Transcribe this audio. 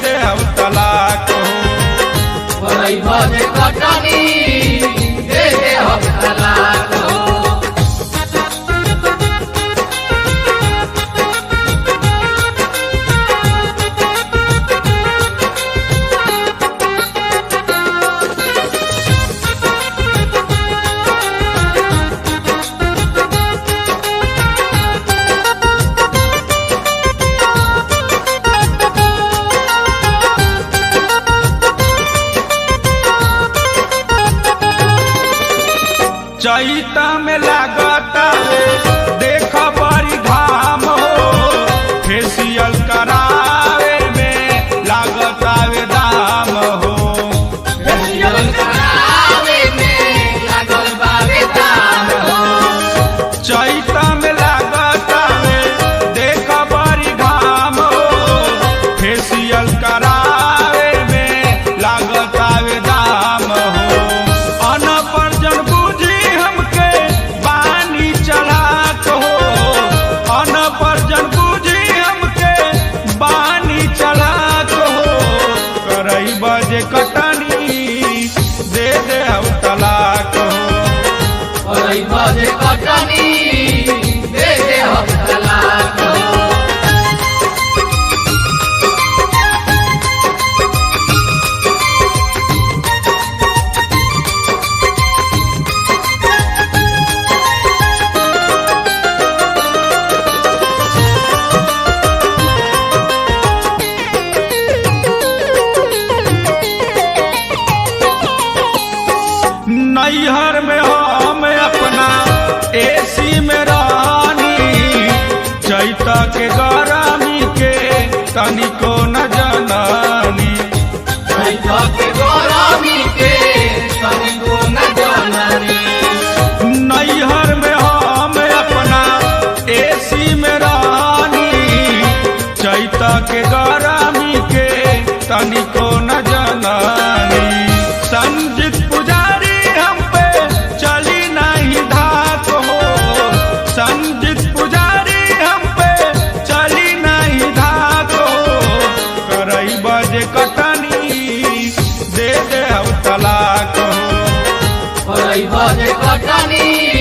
दे हम तलाक हो। बजे कटनी दे दे हम तलाक हो। चैता में लागता देख बड़ी घाम हो, फेसियल करावे में लागता वे दाम हो। फेसियल करावे में लागल बावे दाम हो। चैता में लागता देख बड़ी घाम हो, फेसियल करावे में लागता वे दाम हो। अनपरजन बुझी हमके बानी चलाक हो, अनपरजन बुझी हमके बानी चलाक हो। करई बजे कटनी दे दे हम तलाक हो। करई बजे कटनी दे दे हम तलाक हो। नैहर में हम अपना एसी में रानी, चैता के गरमी के तनिको न जनानी। चैता के गरमी के तनिको न जनानी। नैहर में हम अपना एसी में रानी, चैता के गरमी के तनिको न जनानी। संजीत पुजारी हम पे चली नहीं धाक हो, संजीत पुजारी हम पे चली नहीं धाक हो। करई बजे कटनी दे दे हम तलाक हो। करई बजे कटनी